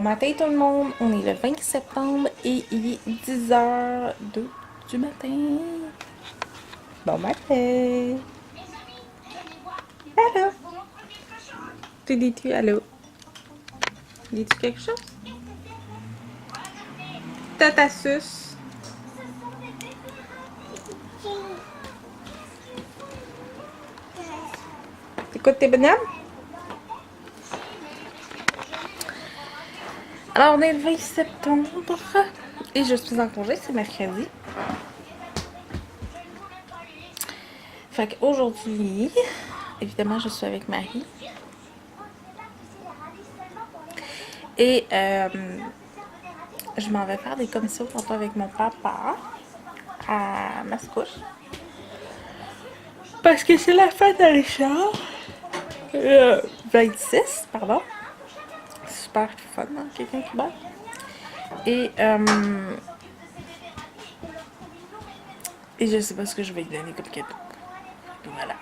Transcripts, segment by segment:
matin tout le monde, on est le 20 septembre et il est 10h02 du matin. Bon matin. Allô? Tu dis-tu allô? Dis-tu quelque chose? Tata suce. T'écoutes tes bonhommes? Alors on est le 20 septembre et je suis en congé, c'est mercredi. Fait qu'aujourd'hui, évidemment, je suis avec Marie. Et je m'en vais faire des commissions tantôt avec mon papa à Mascouche. Parce que c'est la fête à Richard. 26, pardon. Super fun, hein, quelqu'un qui bat. Et je sais pas ce que je vais lui donner comme cadeau. Voilà.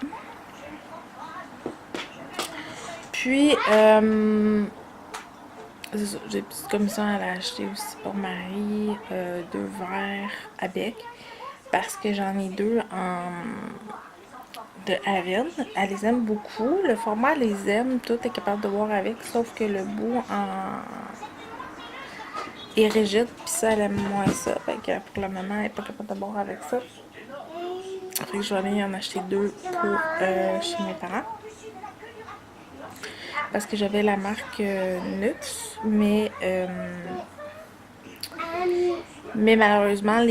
Puis, c'est ça, j'ai une petite commission à l'acheter aussi pour Marie, 2 verres à bec. Parce que j'en ai 2 de Avon. Elle les aime beaucoup. Le format elle les aime. Tout est capable de boire avec. Sauf que le bout est rigide. Puis ça, elle aime moins ça. Fait que pour le moment, elle n'est pas capable de boire avec ça. Fait que je vais aller en acheter 2 pour chez mes parents. Parce que j'avais la marque Nux. Mais malheureusement,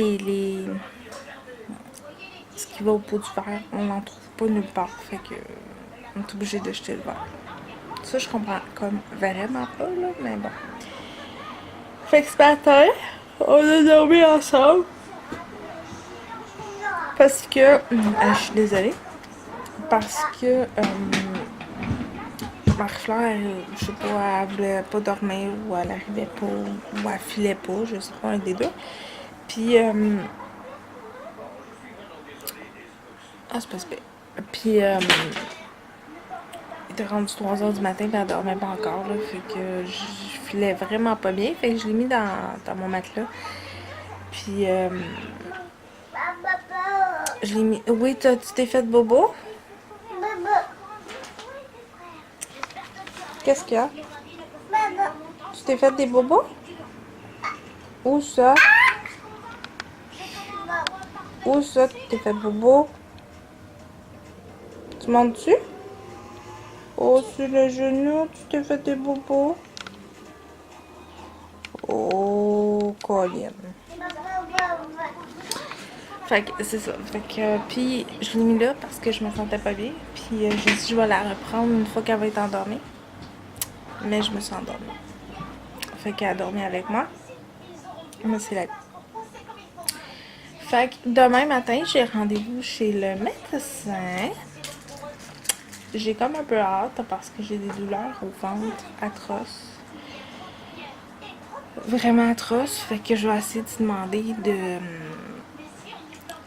ce qui va au pot du verre, on n'en trouve pas nulle part. Fait que on est obligé de jeter le verre. Ça, je comprends comme vraiment pas, là, mais bon. Fait que ce matin, on a dormi ensemble. Parce que... je suis désolée. Parce que... Marie-Fleur, je sais pas, elle voulait pas dormir, ou elle arrivait pas, ou elle filait pas, je sais pas, un des deux. Puis... ah, c'est pas super. Puis... il était rendu 3h du matin, puis elle dormait pas encore, là. Fait que je filais vraiment pas bien. Fait que je l'ai mis dans mon matelas. Puis... je l'ai mis... Oui, tu t'es fait bobo? Qu'est-ce qu'il y a? Tu t'es fait des bobos? Où ça? Où ça, tu t'es fait bobo? Tu montes dessus? Oh, sur le genou, tu t'es fait des bobos? Oh, Colin. Fait que c'est ça. Fait que, puis je l'ai mis là parce que je me sentais pas bien. Puis j'ai dit je vais la reprendre une fois qu'elle va être endormie. Mais je me suis endormie. Fait qu'elle a dormi avec moi. Mais c'est la vie. Fait que demain matin, j'ai rendez-vous chez le médecin. J'ai comme un peu hâte parce que j'ai des douleurs au ventre atroces. Vraiment atroces. Fait que je vais essayer de demander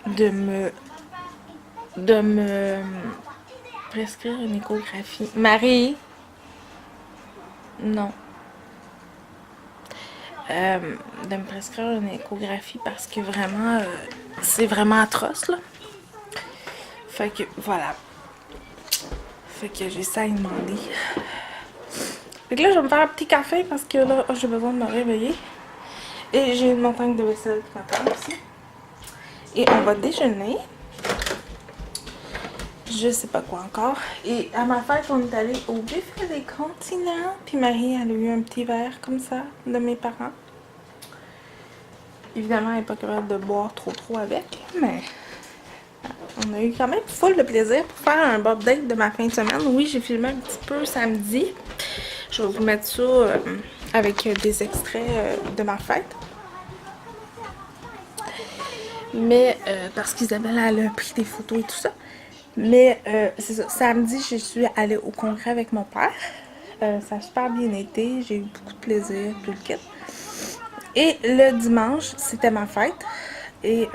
de me prescrire une échographie. Marie? Non. De me prescrire une échographie parce que vraiment, c'est vraiment atroce, là. Fait que, voilà. Fait que j'essaie de demander. Fait que là, je vais me faire un petit café parce que là, j'ai besoin de me réveiller. Et j'ai une montagne de vaisselle qui m'attend aussi. Et on va déjeuner. Je sais pas quoi encore. Et à ma fête, on est allé au buffet des continents. Puis Marie, elle a eu un petit verre comme ça de mes parents. Évidemment, elle n'est pas capable de boire trop avec. Mais on a eu quand même full de plaisir pour faire un update de ma fin de semaine. Oui, j'ai filmé un petit peu samedi. Je vais vous mettre ça avec des extraits de ma fête. Mais parce qu'Isabelle, elle a pris des photos et tout ça. Mais c'est ça, samedi, je suis allée au congrès avec mon père. Ça a super bien été, j'ai eu beaucoup de plaisir, tout le kit. Et le dimanche, c'était ma fête. Et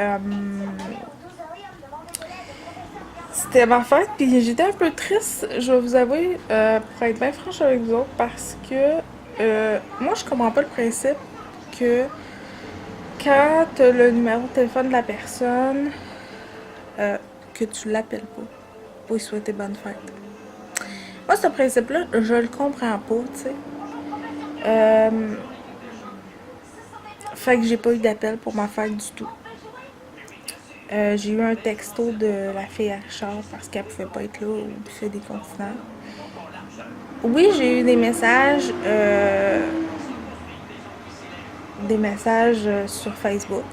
c'était ma fête, puis j'étais un peu triste, je vais vous avouer, pour être bien franche avec vous autres, parce que moi je comprends pas le principe que quand t'as le numéro de téléphone de la personne, que tu l'appelles pas pour lui souhaiter bonne fête. Moi, ce principe-là, je le comprends pas, tu sais. Fait que j'ai pas eu d'appel pour ma fête du tout. J'ai eu un texto de la fille à Richard parce qu'elle pouvait pas être là au buffet des continents. Oui, j'ai eu des messages sur Facebook.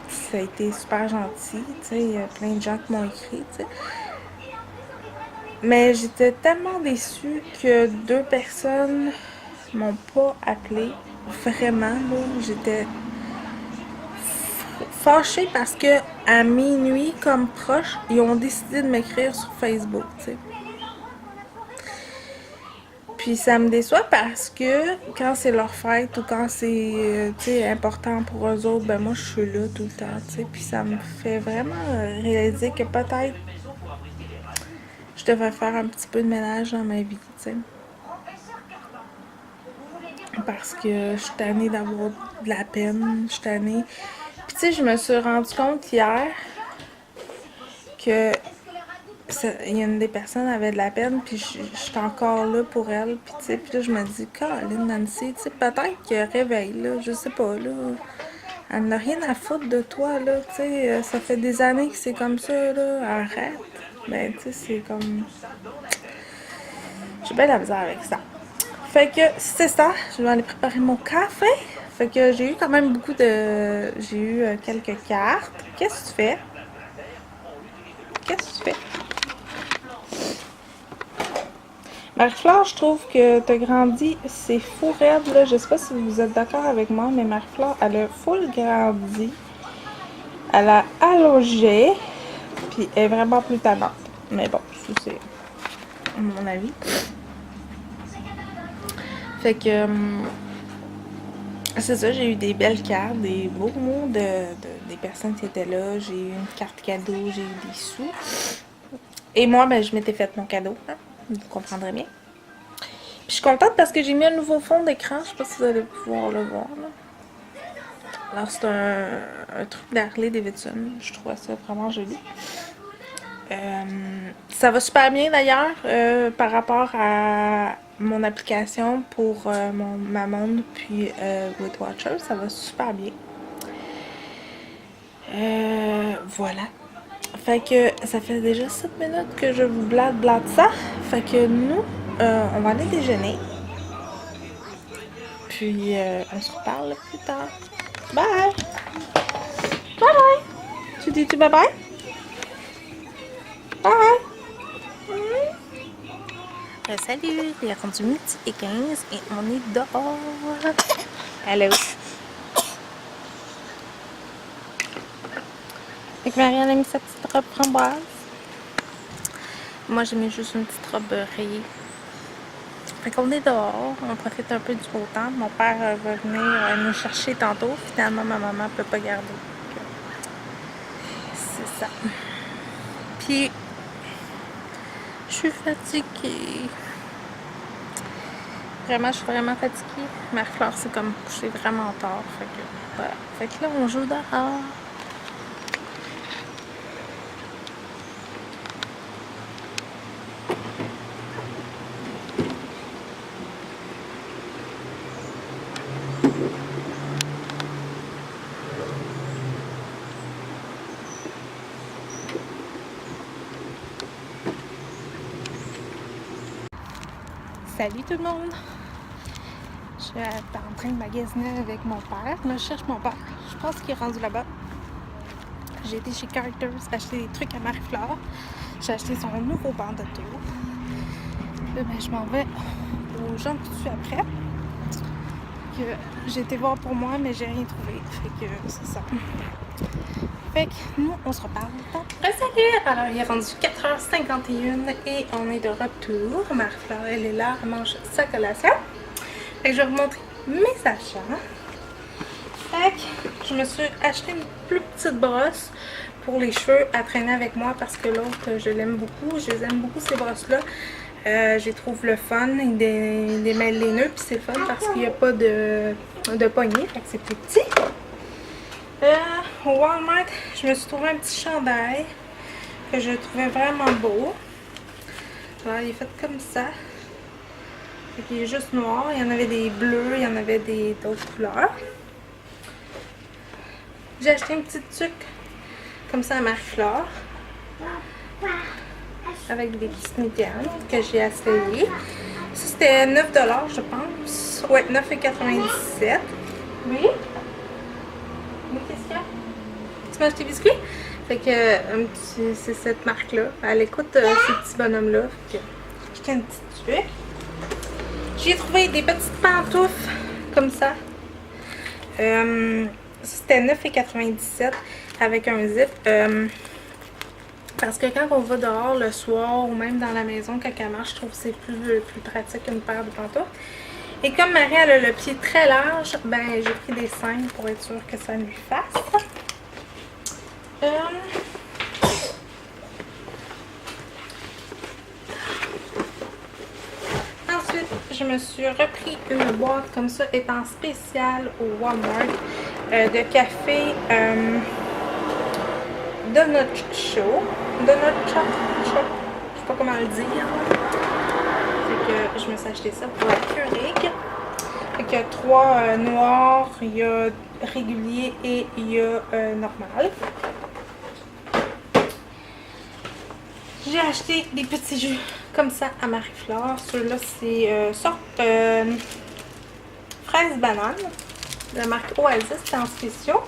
Ça a été super gentil, tu sais, il y a plein de gens qui m'ont écrit, tu sais. Mais j'étais tellement déçue que 2 personnes m'ont pas appelé. Vraiment, là, j'étais fâchée parce que à minuit, comme proche, ils ont décidé de m'écrire sur Facebook, tu sais. Puis ça me déçoit parce que quand c'est leur fête ou quand c'est important pour eux autres, ben moi je suis là tout le temps, tu sais. Puis ça me fait vraiment réaliser que peut-être je devrais faire un petit peu de ménage dans ma vie, tu sais. Parce que je suis tannée d'avoir de la peine, je suis tannée. Puis tu sais, je me suis rendu compte hier que il y a une des personnes avait de la peine, puis j'étais encore là pour elle, puis tu sais, puis là je me dis, Caroline Nancy, tu sais, peut-être qu'elle réveille, là, je sais pas, là, elle n'a rien à foutre de toi, là, tu sais, ça fait des années que c'est comme ça, là, arrête. Ben, tu sais, c'est comme... J'ai bien de la misère avec ça. Fait que c'est ça, je vais aller préparer mon café. Fait que j'ai eu quand même beaucoup de... J'ai eu quelques cartes. Qu'est-ce que tu fais? Qu'est-ce que tu fais? Marie-Flore, je trouve que t'as grandi, c'est fou raide, là. Je sais pas si vous êtes d'accord avec moi, mais Marie-Flore, elle a full grandi. Elle a allongé, puis elle est vraiment plus tannante. Mais bon, ça c'est mon avis. Fait que... c'est ça, j'ai eu des belles cartes, des beaux mots des personnes qui étaient là. J'ai eu une carte cadeau, j'ai eu des sous. Et moi, ben, je m'étais fait mon cadeau, hein, vous comprendrez bien. Puis je suis contente parce que j'ai mis un nouveau fond d'écran, je sais pas si vous allez pouvoir le voir, là. Alors c'est un truc d'Harley Davidson, je trouve ça vraiment joli. Ça va super bien d'ailleurs par rapport à mon application pour ma montre puis Weight Watcher, ça va super bien. Voilà. Fait que ça fait déjà 7 minutes que je vous blade ça. Fait que nous, on va aller déjeuner. Puis on se reparle plus tard. Bye! Bye bye! Tu dis-tu bye bye? Bye! Salut! Il est rendu midi et 15 et on est dehors. Hello! Fait que Marianne a mis sa petite robe framboise. Moi j'ai mis juste une petite robe rayée. Fait qu'on est dehors, on profite un peu du beau temps. Mon père va venir nous chercher tantôt. Finalement, ma maman peut pas garder. C'est ça. Puis, je suis fatiguée. Vraiment, je suis vraiment fatiguée. Marie-Flore, c'est comme coucher vraiment tard. Fait que, voilà. Fait que là, on joue dehors. Salut tout le monde! Je suis en train de magasiner avec mon père. Là, je cherche mon père. Je pense qu'il est rendu là-bas. J'ai été chez Carter's acheter des trucs à Marie-Flore. J'ai acheté son nouveau banc d'auto. Là, ben, je m'en vais aux gens tout de suite après. Que j'ai été voir pour moi, mais j'ai rien trouvé. Fait que c'est ça. Fait que nous, on se reparle. Salut! Alors, il est rendu 4h51 et on est de retour. Marie-Flore, elle est là, elle mange sa collation. Fait que je vais vous montrer mes achats. Fait que je me suis acheté une plus petite brosse pour les cheveux à traîner avec moi parce que l'autre, je l'aime beaucoup. Je les aime beaucoup, ces brosses-là. Je les trouve le fun. Ils démêlent les nœuds, puis c'est le fun parce qu'il n'y a pas de poignée, fait que c'est plus petit. Au Walmart, je me suis trouvé un petit chandail que je trouvais vraiment beau. Alors, il est fait comme ça. Il est juste noir. Il y en avait des bleus, il y en avait d'autres couleurs. J'ai acheté une petite tuque comme ça à Marie-Flore. Avec des petites mitaines que j'ai essayées. Ça c'était 9 $ je pense. Ouais, 9,97 $. Oui? Oui, qu'est-ce qu'il y a? Tu m'as acheté des biscuits? Fait que c'est cette marque-là. Elle écoute ces petits bonhommes-là. Fait que j'ai acheté une petite tuque. J'ai trouvé des petites pantoufles comme ça. C'était 9,97 $ avec un zip. Parce que quand on va dehors le soir ou même dans la maison quand elle marche, je trouve que c'est plus pratique qu'une paire de pantoufles. Et comme Marie elle a le pied très large, ben j'ai pris des 5 pour être sûre que ça lui fasse. Ensuite, je me suis repris une boîte comme ça, étant spéciale au Walmart, de café Donut Show. Donut Shop, je sais pas comment le dire. Fait que je me suis acheté ça pour la Keurig. Fait qu'il y a 3 noirs, il y a régulier et il y a normal. J'ai acheté des petits jus comme ça à Marie-Flore. Ceux-là, c'est sorte fraise banane. La marque Oasis, c'est en spéciaux.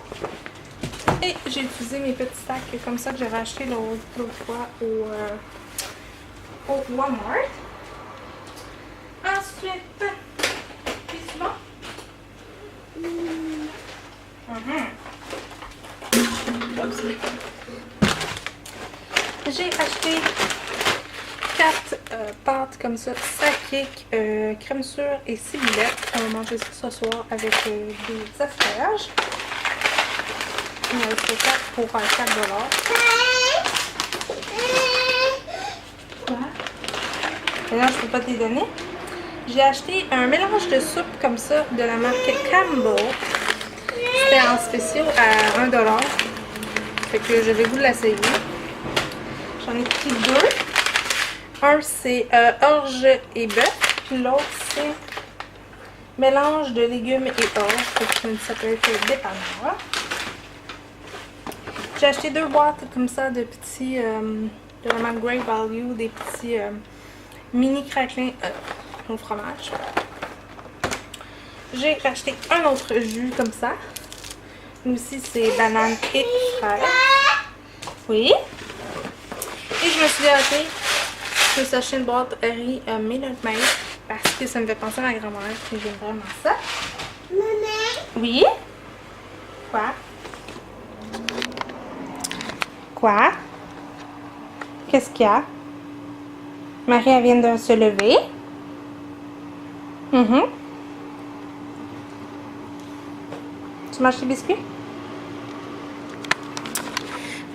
Et j'ai utilisé mes petits sacs comme ça que j'avais acheté l'autre fois au Walmart. Ensuite, puis suivant. J'ai acheté 4 pâtes comme ça, sakic, crème sûre et ciboulette. On va manger ça ce soir avec des asperges. Il y a acheté 4 pour 4 $. Quoi? Et là, je peux pas te les donner. J'ai acheté un mélange de soupe comme ça de la marque Campbell. C'était en spécial à 1 $. Fait que j'avais le goût de l'essayer. J'en ai pris 2. Un, c'est orge et bœuf. Puis l'autre, c'est mélange de légumes et orge. Fait que ça peut être dépanneur. J'ai acheté 2 boîtes comme ça de petits, de la marque Great Value, des petits mini craquelins au fromage. J'ai racheté un autre jus comme ça. Nous aussi, c'est banane et fraise. Oui. Et je me suis acheté une boîte riz Minute Maid parce que ça me fait penser à ma grand-mère et j'aime vraiment ça. Maman? Oui? Quoi? Quoi? Qu'est-ce qu'il y a? Marie, elle vient de se lever. Tu manges tes biscuits?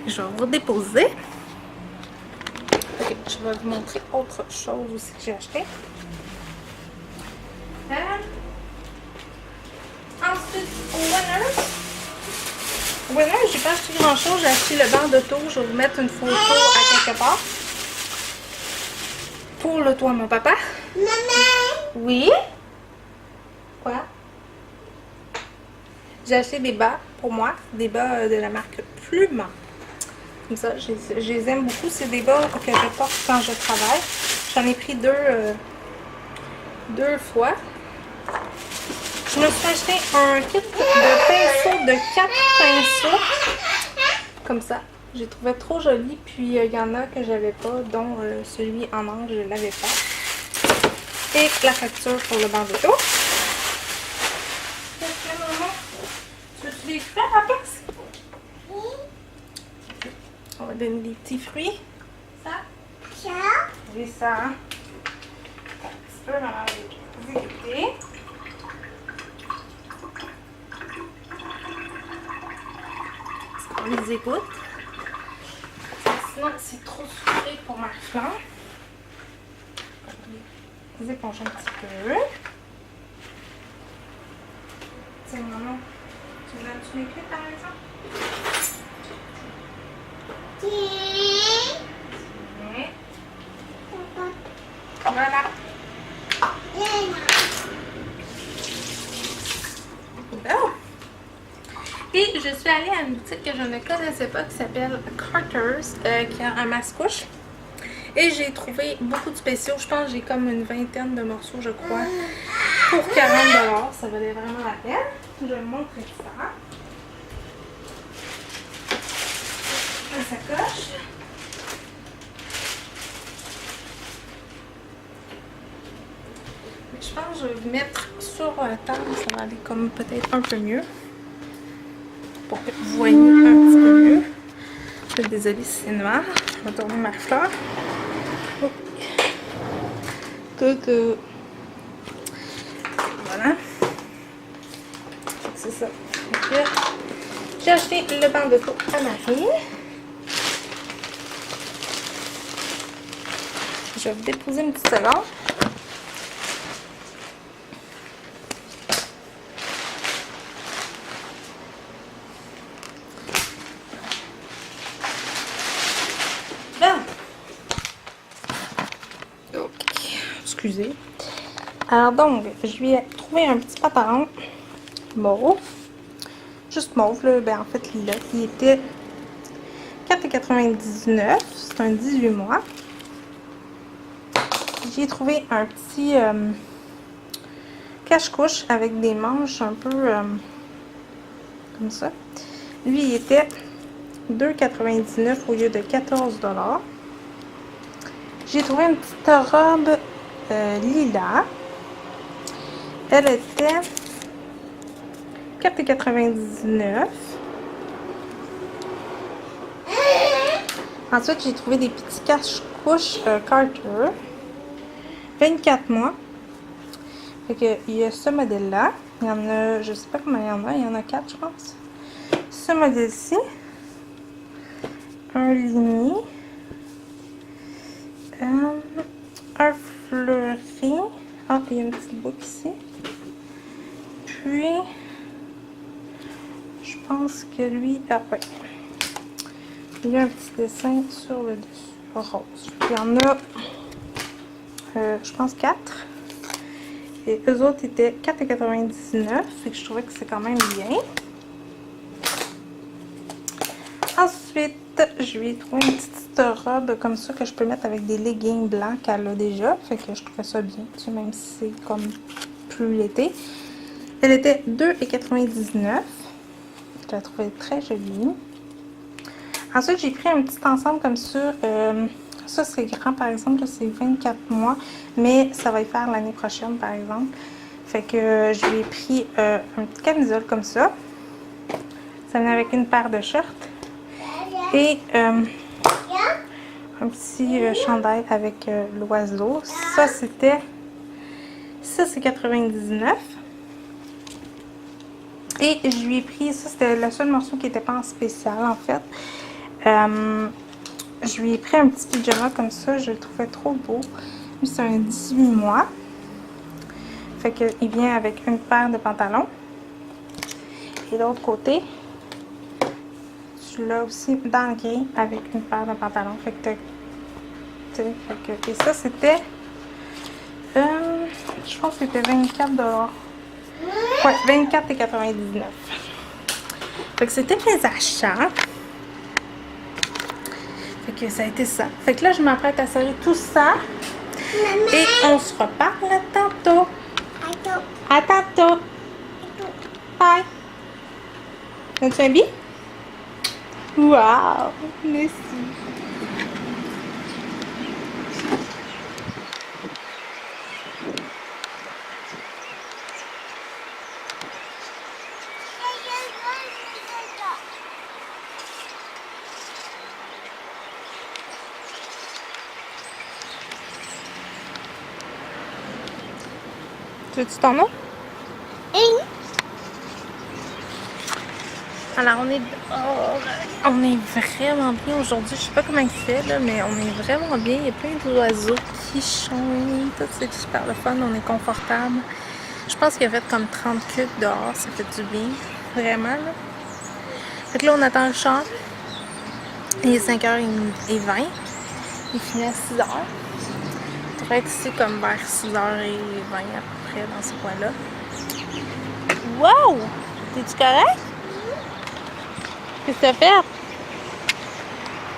Je vais vous déposer. Ok, je vais vous montrer autre chose aussi que j'ai acheté. Ensuite, au Winners, j'ai pas acheté grand chose. J'ai acheté le banc d'auto. Je vais vous mettre une photo à quelque part. Pour le toit, mon papa. Maman! Oui? Quoi? J'ai acheté des bas pour moi. Des bas de la marque Pluma. Comme ça, je les aime beaucoup. C'est des bas que je porte quand je travaille. J'en ai pris deux fois. Je me suis acheté un kit de pinceaux, de 4 pinceaux. Comme ça. J'ai trouvé trop joli. Puis il y en a que j'avais pas, dont celui en angle, je l'avais pas. Et la facture pour le banc d'auto. Qu'est-ce que maman? Tu veux-tu des fruits à la place? On va donner des petits fruits. Ça? Ça? Oui, ça. Un petit peu, maman, les goûter. On les égoutte. Sinon, c'est trop sucré pour Marie-Flore. les éponges un petit peu. Tiens, maman, tu veux mes clés par exemple? Voilà. Bon. Et je suis allée à une boutique que je ne connaissais pas qui s'appelle Carter's, qui a un masse-couche. Et j'ai trouvé beaucoup de spéciaux. Je pense que j'ai comme une vingtaine de morceaux, je crois, pour 40 $. Ça valait vraiment la peine. Je vais vous montrer ça. La sacoche. Je pense que je vais vous mettre sur la table. Ça va aller comme peut-être un peu mieux. Pour que vous voyez un petit peu mieux. Je suis désolée si c'est noir. Je vais tourner ma fleur. Oh. Coucou. Voilà. C'est ça. J'ai acheté le banc de peau à Marie. Je vais vous déposer une petite seconde. Excusez. Alors donc, je lui ai trouvé un petit pantalon mauve. Juste mauve, là. Ben en fait, là, il était 4,99 $. C'est un 18 mois. J'ai trouvé un petit cache-couche avec des manches un peu comme ça. Lui, il était 2,99 € au lieu de 14 $. J'ai trouvé une petite robe lilas. Elle était 4,99 $. Ensuite, j'ai trouvé des petits cache-couches Carter. 24 mois. Fait que, il y a ce modèle-là. Il y en a, je sais pas combien il y en a 4, je pense. Ce modèle-ci. Un limi. Un fleuri. Ah, il y a une petite boucle ici. Puis, je pense que lui, ah ouais. Il y a un petit dessin sur le dessus, rose. Il y en a, je pense, 4. Et eux autres étaient 4,99 $. Fait que je trouvais que c'est quand même bien. Ensuite, je lui ai trouvé une petite robe comme ça que je peux mettre avec des leggings blancs qu'elle a déjà. Fait que je trouvais ça bien, tu sais, même si c'est comme plus l'été. Elle était 2,99 $. Je la trouvais très jolie. Ensuite, j'ai pris un petit ensemble comme ça. Ça, c'est grand, par exemple. C'est 24 mois. Mais ça va y faire l'année prochaine, par exemple. Fait que je lui ai pris un petit camisole comme ça. Ça venait avec une paire de shorts. Et un petit chandail avec l'oiseau. Ça, c'était... Ça, c'est 99 $. Et je lui ai pris... Ça, c'était le seul morceau qui n'était pas en spécial, en fait. Je lui ai pris un petit pyjama comme ça. Je le trouvais trop beau. Lui, c'est un 18 mois. Fait qu'il vient avec une paire de pantalons. Et de l'autre côté... Là aussi dans le gris avec une paire de pantalons. Fait que et ça c'était je pense que c'était 24 $. Ouais, 24,99 $. Fait que c'était mes achats. Fait que ça a été ça. Fait que là je m'apprête à serrer tout ça. Et on se reparle tantôt. À tantôt. Bye. As-tu un bi? Wow, merci. Tu veux-tu t'en aller? Alors on est dehors. On est vraiment bien aujourd'hui. Je sais pas comment il fait là, mais on est vraiment bien. Il y a plein d'oiseaux qui chantent. Tout c'est super le fun. On est confortable. Je pense qu'il a fait comme 30 cucs dehors. Ça fait du bien. Vraiment là. Fait que là on attend le char. Il est 5h20. Il finit à 6h. On devrait être ici comme vers 6h20 à peu près dans ce coin-là. Wow! T'es-tu correct? Qu'est-ce que t'as fait?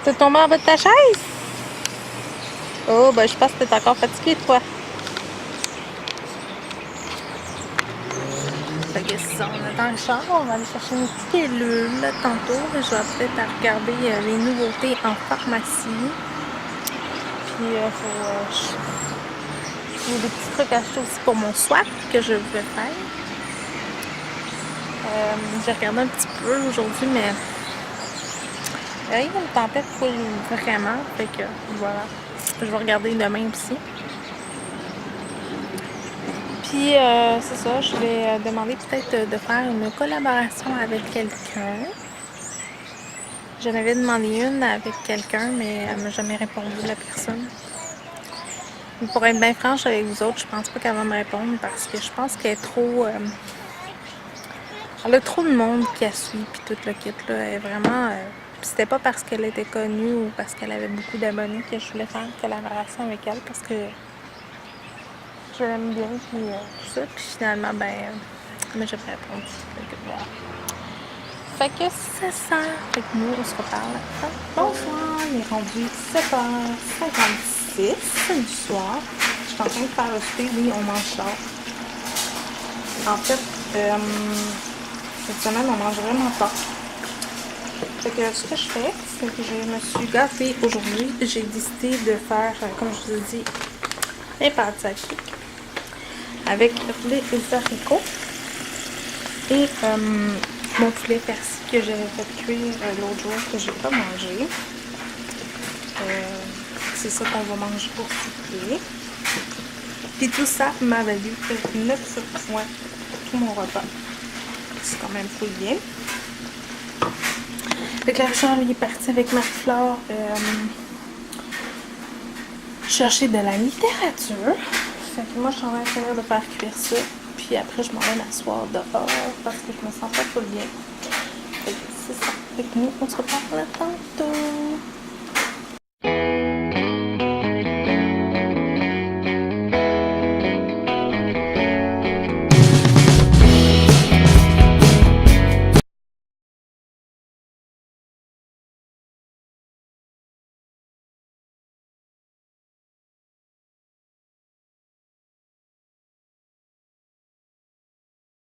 T'es tombé en bas de ta chaise? Oh, ben je pense que t'es encore fatigué, toi. Fait que c'est ça, on attend le char, on va aller chercher une petite pilule tantôt. Je vais peut-être regarder les nouveautés en pharmacie. Puis, j'ai des petits trucs à acheter aussi pour mon swap que je vais faire. J'ai regardé un petit peu aujourd'hui, mais rien ne me tentait vraiment. Fait que voilà, je vais regarder demain aussi. Puis c'est ça, je vais demander peut-être de faire une collaboration avec quelqu'un. J'en avais demandé une avec quelqu'un, mais elle m'a jamais répondu, la personne. Mais pour être bien franche avec vous autres, je pense pas qu'elle va me répondre parce que je pense qu'elle est trop... elle a trop de monde qui la suit, puis tout le kit, là. Elle est vraiment... puis c'était pas parce qu'elle était connue ou parce qu'elle avait beaucoup d'abonnés que je voulais faire une collaboration avec elle, parce que je l'aime bien, puis tout ça. Puis finalement, ben... mais j'ai pas répondu. Fait que voilà. Fait que c'est ça. Fait que nous, on se reparle. Bonsoir, il est rendu 7h56 du soir. Je suis en train de faire le souper. Oui, on mange tard. En fait, cette semaine, on mange vraiment tard. Fait que ce que je fais, c'est que je me suis gâtée aujourd'hui. J'ai décidé de faire, comme je vous ai dit, des pâtes à cake avec les haricots et mon poulet persil que j'avais fait cuire l'autre jour que j'ai pas mangé. C'est ça qu'on va manger pour souper. Puis tout ça m'a valu 9 points pour tout mon repas. C'est quand même trop bien. Fait que la chambre est partie avec Marie-Flore chercher de la littérature. Fait que moi je suis en train de finir de faire cuire ça. Puis après je m'en vais m'asseoir dehors parce que je me sens pas trop bien. Fait que c'est ça. Fait que nous on se reparle tantôt.